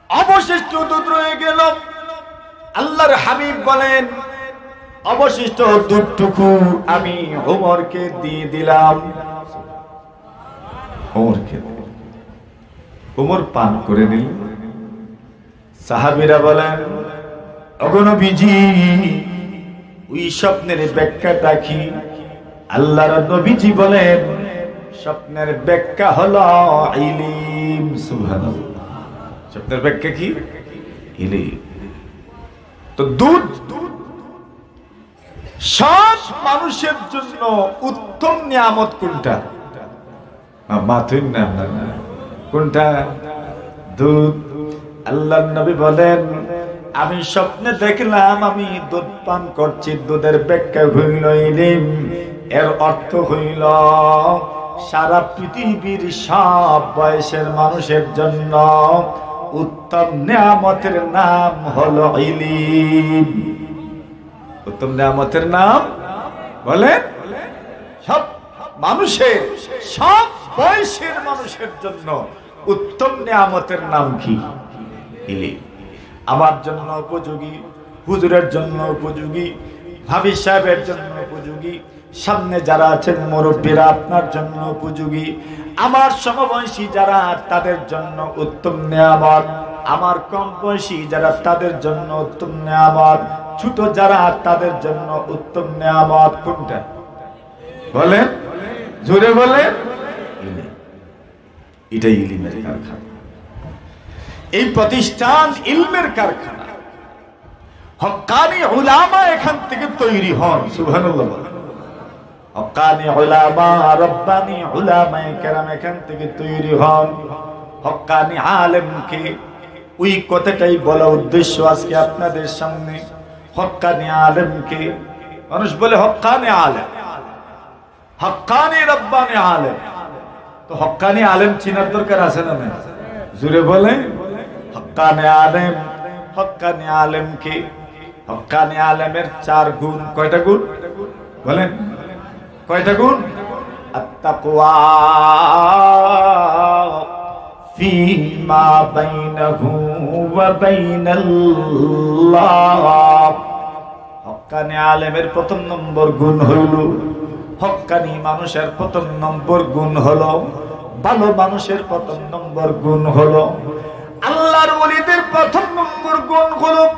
অবশিষ্ট দুধ রয়ে গেল। আল্লাহর হাবিব বলেন, অবশিষ্ট দুধটুকু আমি ওমরকে দিয়ে দিলাম। ওমরকে, ওমর পান করে নিল। সাহাবীরা বলেন, ওগো নবীজি, ওই স্বপ্নের ব্যাখ্যাটা কি? আল্লাহর নবীজি বলেন, স্বপ্নের ব্যাখ্যা হলো ইলম। সুবহানাল্লাহ। স্বপ্নের ব্যাখ্যা কি? ইলম। তো দুধ সব মানুষের জন্য উত্তম নিয়ামত কোনটা? মাথুন না, কোনটা? দুধ। আল্লাহর নবী বলেন, আমি স্বপ্নে দেখলাম আমি দুধ পান করছি। দুধের ব্যাখ্যা হইল ইলম। এর অর্থ হইল সারা পৃথিবীর সব বয়সের মানুষের জন্য উত্তম নিয়ামতের নাম হলো ইলম। উত্তম নিয়ামতের নাম বলে, সব মানুষের, সব বয়সের মানুষের জন্য উত্তম নিয়ামতের নাম কি? ইলম। আমার জন্য উপযোগী, হুজুরের জন্য উপযোগী, ভাবি সাহেবের জন্য উপযোগী, সামনে যারা আছেন মুরব্বীরা আপনার জন্য উপযোগী, আমার সমবয়সী যারা তাদের জন্য উত্তম নিয়ামত, আমার কম বয়সী যারা তাদের জন্য উত্তম নিয়ামত, ছোট যারা তাদের জন্য উত্তম নিয়ামত। কোনটা বলেন? জোরে বলেন। এটাই ইলমের কারখানা। এই প্রতিষ্ঠান ইলমের কারখানা। হক্কানি উলামা এখান থেকে তৈরি হন। সুবহানাল্লাহ। হক্কানি উলামা, রব্বানি উলামায়ে কেরাম এখান থেকে তৈরি হন। হক্কানি আলেমকে, ওই কথাটাই বলা উদ্দেশ্য আজকে আপনাদের সামনে। হক্কানি আলেমকে, মানুষ বলে হক্কানি আলেম, হক্কানি রব্বানি আলেম। তো হক্কানি আলেম চিনার দরকার আছে না? জুড়ে বলে, হক্কানি আলেম, হক্কানি আলেমকে, হক্কানি আলেমের 4 গুণ। কয়টা গুণ বলেন? কয়টা গুণ? আত-তাকওয়া ফীমা বাইনাহু ওয়া বাইনাল্লাহ। হক্কানি আলেমের প্রথম নম্বর গুণ হইল, হক্কানি মানুষের প্রথম নম্বর গুণ হলো, ভালো মানুষের প্রথম নম্বর গুণ হলো আল্লাহর ওলিদের প্রথম নম্বর গুণ হলো,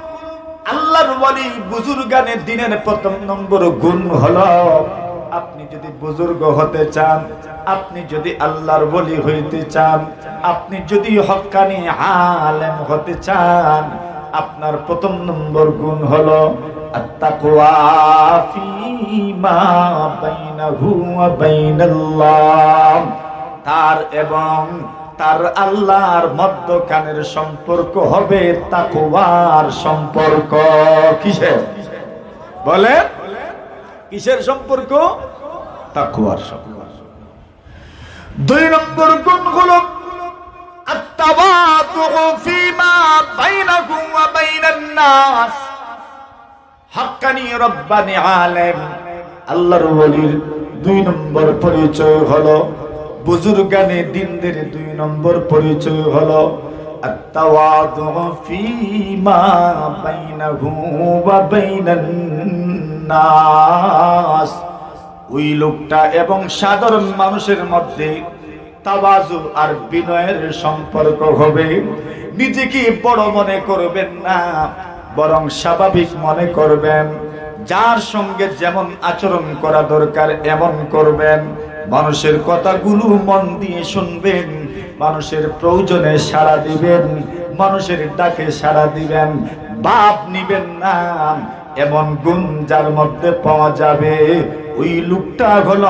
আল্লাহর ওলি বুজুর্গানে দিনের প্রথম নম্বর গুণ হলো, আপনি যদি বুজুর্গ হতে চান, আপনি যদি আল্লাহর ওলি হইতে চান, আপনি যদি হক্কানি আলেম হতে চান, আপনার প্রথম নম্বর গুণ হলো আত্তাকওয়া ফীমা বাইনাহু ওয়া বাইনাল্লাহ। তার এবং তার আল্লাহর মধ্যখানের সম্পর্ক হবে তাকওয়ার সম্পর্ক। কিসের বলে? কিসের সম্পর্ক? তাকওয়ার সম্পর্ক। দুই নম্বর গুণ হলো আত-তাওয়াদু ফীমা বাইনাহু ওয়া বাইনান নাস। হক্কানি রব্বানি আলেম আল্লাহর ওলির দুই নম্বর পরিচয় হলো, বুজুর্গানে দিনদের দুই নম্বর পরিচয় হলো আত-তাওয়াদু ফীমা বাইনাহু ওয়া বাইনান নাস। ওই লোকটা এবং সাধারণ মানুষের মধ্যে তাওয়াজু আর বিনয়ের সম্পর্ক হবে। নিজেকে বড় মনে করবেন না, বরং স্বাভাবিক মনে করবেন। যার সঙ্গে যেমন আচরণ করা দরকার এমন করবেন। মানুষের কথাগুলো মন দিয়ে শুনবেন, মানুষের প্রয়োজনে সাড়া দিবেন, মানুষের ডাকে সাড়া দিবেন, বাপ নিবেন না। এমন গুণ যার মধ্যে পাওয়া যাবে, ওই লোকটা হলো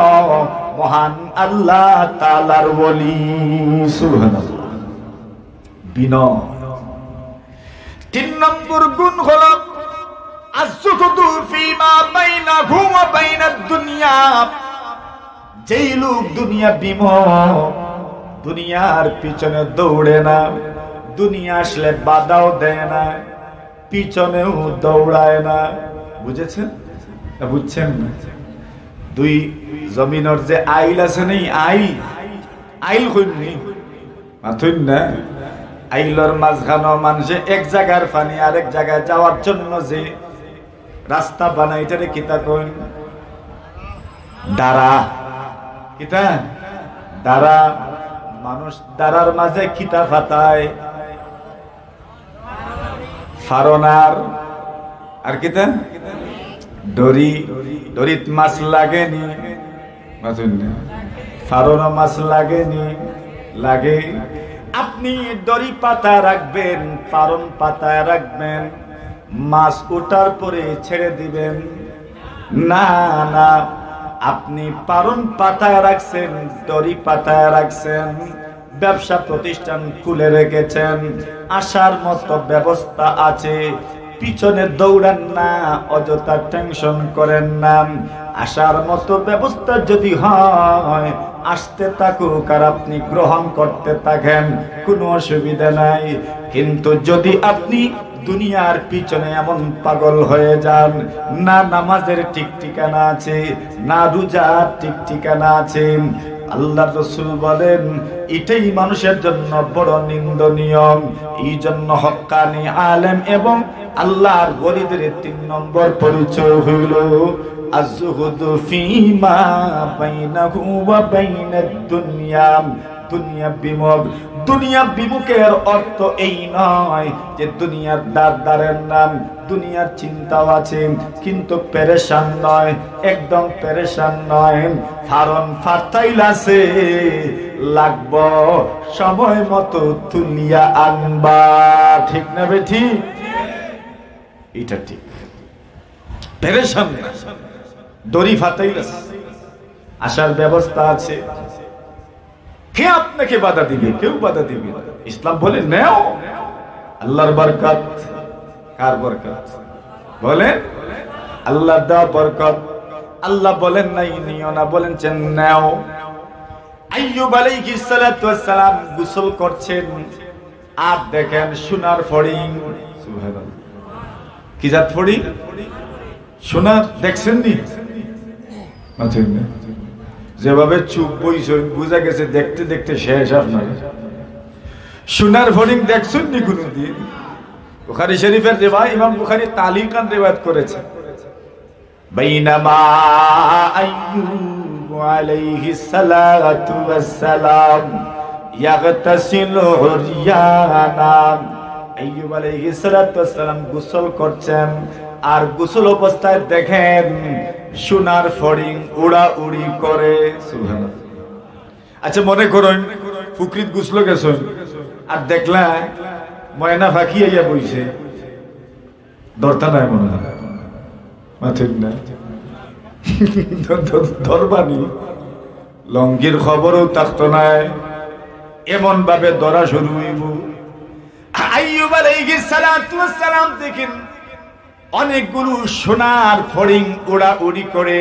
মহান আল্লাহ তাআলার ওলি। সুবহানাল্লাহ। বিনয়। তিন নম্বর গুণ হলো আয-যুহদু ফীমা বাইনাহু ওয়া বাইনাদ দুনিয়া। যেই লোক দুনিয়া বিমুখ, দুনিয়ার পিছনে দৌড়ে না, দুনিয়া আসলে বাধাও দেয় না, পিছনেও দৌড়ায় না। বুঝেছেন? বুঝছেন না? দুই জমিনের যে আইল আছে নেই, আইল কইনি মাথুন না, আইলর মাঝখানে মানুষে এক জায়গার পানি আরেক জায়গায় যাওয়ার জন্য যে রাস্তা বানাইটারে কিতা কইন? দাঁড়া। কিতা? দাঁড়া। মানুষ দাঁড়ার মাঝে কিতা ফাতায়? ফারনার আর কিতা? দড়ি। দড়িত মাছ লাগেনি, ফারনা মাছ লাগেনি, লাগে। আপনি দড়ি পাতা রাখবেন, ফারন পাতায় রাখবেন, মাছ ওঠার পরে ছেড়ে দিবেন না। না, আপনি পারন পাতায় রাখছেন, দড়ি পাতায় রাখছেন, ব্যবসা প্রতিষ্ঠান খুলে রেখেছেন, আসার মতো ব্যবস্থা আছে। পিছনে দৌড়ান না, অযথা টেনশন করেন না। আসার মতো ব্যবস্থা যদি হয় আসতে থাকুক আর আপনি গ্রহণ করতে থাকেন, কোনো অসুবিধা নাই। কিন্তু যদি আপনি দুনিয়ার পিছনে এমন পাগল হয়ে যান, না নামাজের ঠিক ঠিকানা আছে, না রোজার ঠিক ঠিকানা আছে, আল্লাহর রাসূল বলেন এটাই মানুষের জন্য বড় নিন্দনীয়। এই জন্য হক্কানি আলেম এবং আল্লাহর ওলিদের তিন নম্বর পরিচয় হইল আয-যুহদু ফীমা বাইনাহু ওয়া বাইনাদ দুনিয়া। দুনিয়া বিমুখ। দুনিয়া বিমুখের অর্থ এই নয় যে দুনিয়ার দাঁড়ের নাম, দুনিয়ার চিন্তাও আছে কিন্তু পেরেশান নয়, একদম পেরেশান নয়। ফারন ফাতাইল আছে, লাগব সময় মতো তুলিয়া আনবা। ঠিক না বে? ঠিক, এটা ঠিক। পেরেশান না, দড়ি ফাতাইল আছে, আসার ব্যবস্থা আছে। কে আপনাকে বাধা দিবে? কেউ বাধা দিবে না। ইসলাম বলে নেও। আল্লাহর বরকত। কার বরকত? বলেন আল্লাহর দেওয়া বরকত। আল্লাহ বলেন নাই নিও না, বলেন নেও। আইয়ুব আলাইহিস সালাতু ওয়াস সালাম গোসল করছেন, আর দেখেন সোনার ফড়িং। সুবহানাল্লাহ। কি জাত ফড়িং? সোনা। দেখছেন নি? মাঝেন না, যেভাবে চুপ বইছেন বুঝা গেছে দেখতে দেখতে শেষ আপনার। সোনার ফড়িং দেখছেন নি কোনদিন? বুখারী শরীফের রিওয়ায়াত, ইমাম বুখারী তালিকান রিওয়ায়াত করেছে। বাইনামা আইয়ুব আলাইহিস সালাতু ওয়াস সালাম ইয়াগতাসিলু উরিয়ানা। আইয়ুব আলাইহিস সালাতু ওয়াস সালাম গোসল করছেন, আর গোসল অবস্থায় দেখেন সোনার ফড়িং উড়াউড়ি করে। সুবহানাল্লাহ। আচ্ছা মনে করেন ফুকরিত গোসল গেছেন আর দেখলা ময়না ফাঁকি আইয়া বইছে, দরতা নাই মনে হয় মাথিক না ধরবানি, লঙ্গির খবরও থাকতো নাই, এমন ভাবে ধরা শুরু হইব। আইয়ুব আলাইহিস সালাতু ওয়াস সালাম দেখেন অনেকগুলো সোনার ফড়িং উড়াউড়ি করে।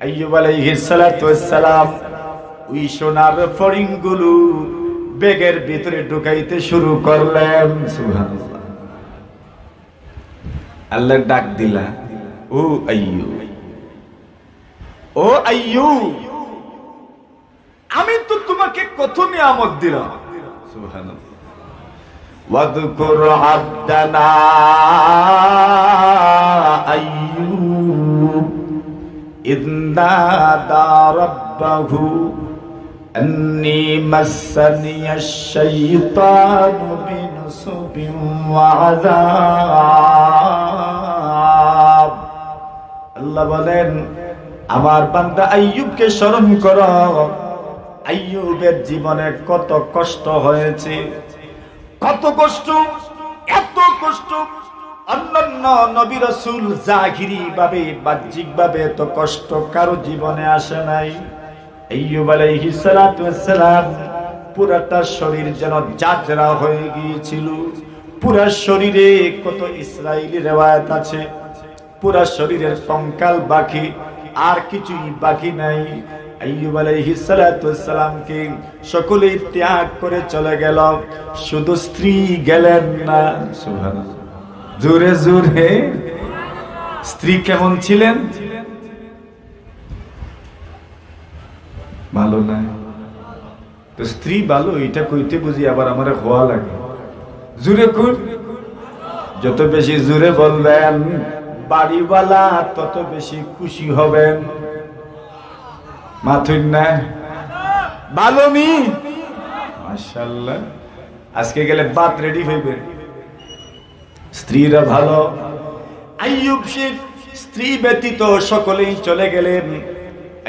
আইয়ুব আলাইহিস সালাতু ওয়াস সালাম ওই সোনার ফড়িং গুলো ব্যাগের ভিতরে ঢুকাইতে শুরু করলেন। সুবহানাল্লাহ। আল্লাহ ডাক দিলা, ও আইয়ুব, ও আইয়ুব, আমি তো তোমাকে কত নিয়ামত দিলাম। সুবহানাল্লাহ। ওয়াযকুর আবদানা আইয়ুব ইয নাদা রাব্বাহু أني مسني الشيطان بنصب وعذاب। আল্লাহ বলেন আমার বান্দা আইয়ুবকে স্মরণ করো। আইয়ুবের জীবনে কত কষ্ট হয়েছে, কত কষ্ট, এত কষ্ট অন্যান্য নবী রাসূল জাহিরি ভাবে বাহ্যিক ভাবে এত কষ্ট কারো জীবনে আসে নাই। আইয়ুব আলাইহিস সালাতু ওয়াস সালাম পুরাটা শরীর যেন জাজরা হয়ে গিয়েছিল। পুরা শরীরে কত ইসরাইলি রিওয়ায়াত আছে, পুরা শরীরের কঙ্কাল বাকি, আর কিছুই বাকি নাই। আইয়ুব আলাইহিস সালাতু ওয়াস সালামকে সকলেই ত্যাগ করে চলে গেল, শুধু স্ত্রী গেলেন না। সুবহানাল্লাহ। জোরে জোরে। স্ত্রী কেমন ছিলেন? ভালো নাই তো স্ত্রী ভালো এটা কইতে বুঝি আবার আমার হওয়া লাগে। জোরে কর, যত বেশি জোরে বলবেন বাড়িওয়ালা তত বেশি খুশি হবেন। মাথুর না ভালো মি মাশাআল্লাহ। আজকে গেলে বাত রেডি হইবে, স্ত্রীরা ভালো। আইয়ুব শেখ স্ত্রী ব্যতীত সকলেই চলে গেলেন।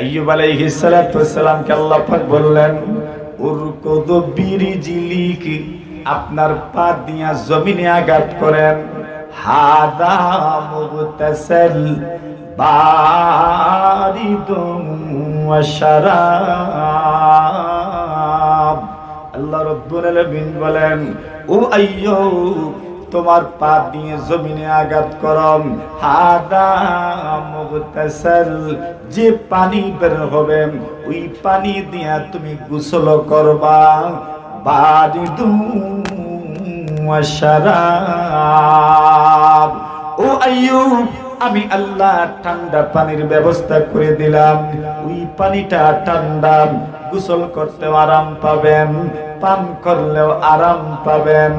আইয়ুব আলাইহিস সালাতু ওয়াস সালামকে আল্লাহ পাক বললেন উরকুদ বিরিজিলিক, আপনার পা দিয়া জমিনে আঘাত করেন। হাদা মুগতাসাল বারিদুন ওয়া শারাব। আল্লাহ রাব্বুল আলামিন বলেন ও আইয়ুব তোমার পা দিয়ে জমিনে আঘাত করম। হাদা মুগতাসাল, যে পানি বের হবে ওই পানি দিয়া তুমি গোসল করবা। বারিদুন ওয়া শারাব। ও আইয়ুব আমি আল্লাহ ঠান্ডা পানির ব্যবস্থা করে দিলাম, ওই পানিটা ঠান্ডা, গোসল করতে আরাম পাবেন, পান করলেও আরাম পাবেন।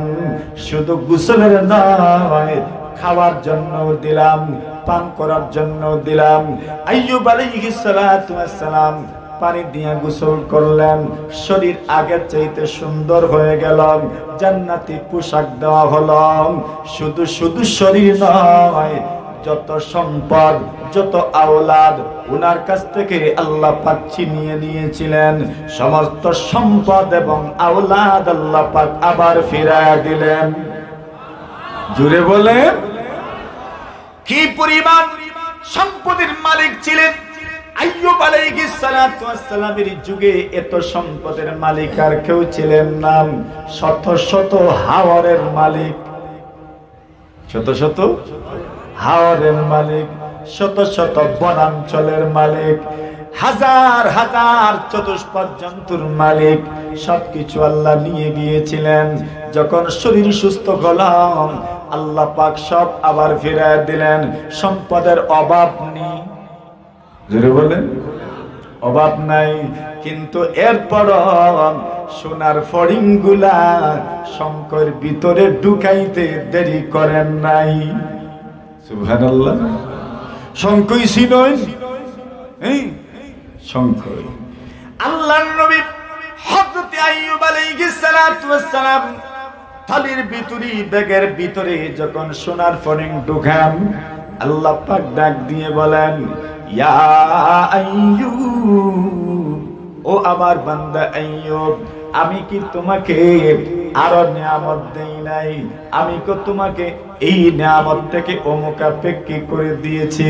শুধু গোসলের নয়, খাওয়ার জন্য দিলাম, পান করার জন্য দিলাম। আইয়ুব আলাইহিস সালাতু ওয়াস সালাম পানি দিয়ে গোসল করলেন, শরীর আগের চাইতে সুন্দর হয়ে গেল, জান্নাতি পোশাক দেওয়া হলো। শুধু শুধু শরীর নয়, যত সম্পদ, যত আওলাদ ওনার কাছ থেকে আল্লাহ পাক ছিনিয়ে নিয়েছিলেন, সমস্ত সম্পদ এবং আওলাদ আল্লাহ পাক আবার ফিরায়া দিলেন। জুড়ে বলেন কি পরিমাণ সম্পদের মালিক ছিলেন আইয়ুব আলাইহিস সালাতু ওয়াস সালামের যুগে। এত সম্পদের মালিক আর কেউ ছিলেন না। শত শত হাওরের মালিক, শত শত হাওরের মালিক, শত শত বনাঞ্চলের মালিক, হাজার হাজার চতুষ্পদ জন্তুর মালিক, সবকিছু আল্লাহ নিয়ে গিয়েছিলেন। যখন শরীর সুস্থ হলাম আল্লাহ পাক সব আবার ফিরায় দিলেন। সম্পদের অভাব নেই, জোরে বলেন অভাব নাই। কিন্তু এরপর সোনার ফড়িং গুলা শঙ্কর ভিতরে ঢুকাইতে দেরি করেন নাই। সুবহানাল্লাহ। শঙ্কই ছিলেন শঙ্কর। আল্লাহর নবী হক হযরত আইয়ুব আলাইহিস সালাতু ওয়াস সালাম থালির ভিতরে ব্যাগের ভিতরে যখন সোনার ফড়িং ঢুকান, আল্লাহ পাক ডাক দিয়ে বলেন, ইয়া আইয়ুব, ও আমার বান্দা আইয়ুব, আমি কি তোমাকে আরো নিয়ামত দেই নাই? আমি কি তোমাকে এই নিয়ামত থেকে অমুখাপেক্ষী করে দিয়েছি?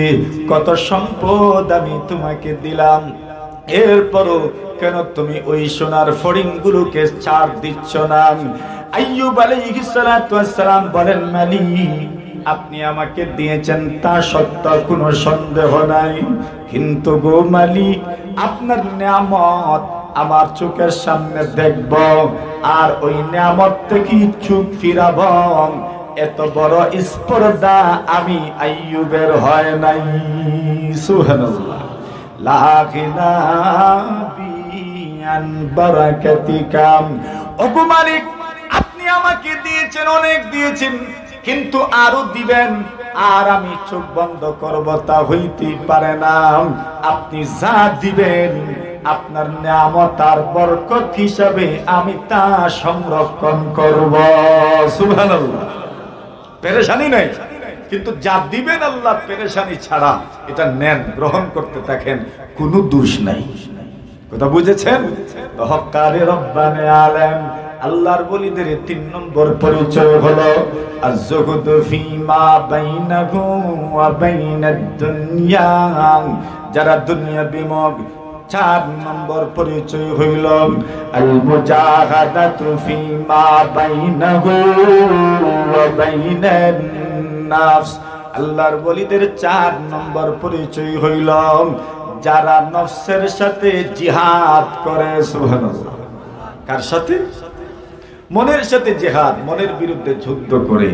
কত সম্পদ আমি তোমাকে দিলাম, এরপরও কেন তুমি ওই সোনার ফড়িং গুলোকে ছাড় দিচ্ছ না? আইয়ুব আলাইহিস সালাতু ওয়াস সালাম বলেন, মালিক, আপনি আমাকে দিয়েছেন তা সত্য, কোনো সন্দেহ নাই, কিন্তু গো মালিক, আপনার নিয়ামত আমার চোখের সামনে দেখব আর ওই নিয়ামত থেকে চোখ ফিরাব, এত বড় স্পর্ধা আমি আইয়ুবের হয় নাই। সুবহানাল্লাহ। লা গিনা বিআন বারাকাতিকা। ওগো মালিক, আপনি আমাকে দিয়েছেন, অনেক দিয়েছেন, কিন্তু আরো দিবেন, আর আমি চোখ বন্ধ করব তা হইতেই পারে না। আপনি যা দিবেন আপনার নিয়ামত আর বরকত হিসাবে আমি তা সংরক্ষণ করব। সুবহানাল্লাহ। পেরেশানি নাই, কিন্তু যা দিবেন আল্লাহ পেরেশানি ছাড়া, এটা নেন, গ্রহণ করতে থাকেন, কোনো দোষ নাই। কথা বুঝেছেন? হক্কারে রব্বানে আলেম আল্লাহর ওলিদের ৩ নম্বর পরিচয় হলো আয-যুহদু ফীমা বাইনাহু ওয়া বাইনাদ দুনিয়া। যারা দুনিয়া বিমুখ, ৪ নম্বর পরিচয় হইল আল-মুজাহাদাতু ফীমা বাইনাহু ওয়া বাইনান নাফস। আল্লাহর ওলিদের ৪ নম্বর পরিচয় হইল যারা নফসের সাথে জিহাদ করে। সুবহানাল্লাহ। কার সাথে? মনের সাথে জিহাদ, মনের বিরুদ্ধে যুদ্ধ করে।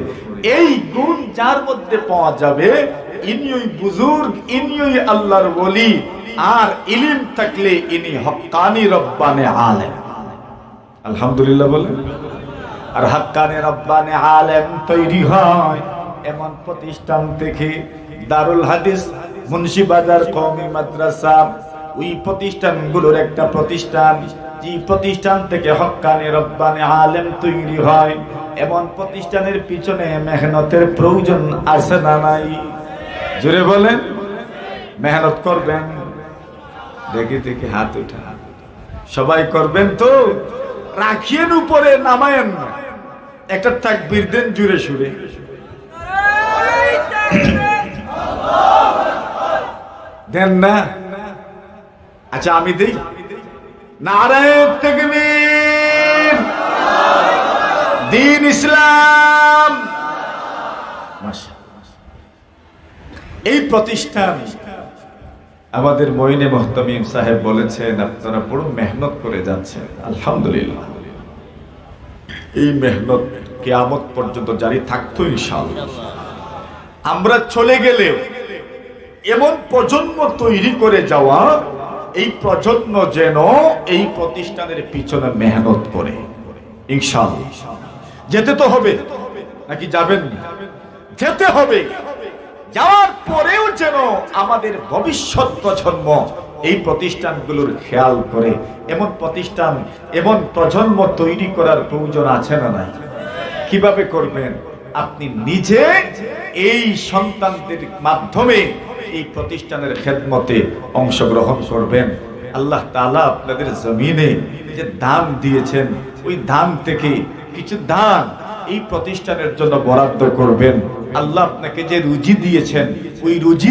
এই গুণ যার মধ্যে পাওয়া যাবে, ইনিই বুজুর্গ, ইনিই আল্লাহর ওলি। আর ইলম থাকলে ইনি হক্কানি রব্বানে আলেম। আলহামদুলিল্লাহ বলেন। আর হক্কানি রব্বানে আলেম তৈরি হয় এমন প্রতিষ্ঠান থেকে, দারুল হাদিস, মুন্সিবাজার কওমি মাদ্রাসা, ওই প্রতিষ্ঠানগুলোর একটা প্রতিষ্ঠান, যে প্রতিষ্ঠান থেকে হক্কানি রব্বানি আলেম তৈরি হয়, এমন প্রতিষ্ঠানের পিছনে মেহনতের প্রয়োজন আছে না নাই? জোরে বলেন। মেহনত করবেন? দেখি দেখি হাত উঠা। সবাই করবেন তো? রাখিয়েন উপরে, নামায়েন না। একটা তাকবীর দেন জুড়ে সুরে। দেন না? আচ্ছা আমি দেই। নারায়ে তাকবীর, দ্বীন ইসলাম। মাশাআল্লাহ। এই প্রতিষ্ঠান আমাদের মঈনে মুহতামিম সাহেব বলেছেন, আপনারা বড় মেহনত করে যাচ্ছেন, আলহামদুলিল্লাহ। এই মেহনত কিয়ামত পর্যন্ত জারি থাকতো ইনশাআল্লাহ। আমরা চলে গেলে এমন প্রজন্ম তৈরি করে যাওয়া, এই প্রজন্ম যেন এই প্রতিষ্ঠানের পিছনে মেহনত করে ইনশাআল্লাহ। যেতে তো হবে নাকি যাবেন না? যেতে হবে। যাওয়ার পরেও যেন আমাদের ভবিষ্যৎ প্রজন্ম এই প্রতিষ্ঠানগুলোর খেয়াল করে। এমন প্রতিষ্ঠান, এমন প্রজন্ম তৈরি করার প্রয়োজন আছে না নাই? কিভাবে করবেন? আপনি নিজে এই সন্তানদের মাধ্যমে এই প্রতিষ্ঠানের খেদমতে অংশগ্রহণ করবেন। আল্লাহ তাআলা আপনাদের জমিনে যে দান দিয়েছেন, ওই দান থেকে কিছু দান এই প্রতিষ্ঠানের জন্য বরাদ্দ করবেন। আল্লাহ আপনাকে যে রুজি দিয়েছেন, ওই রুজি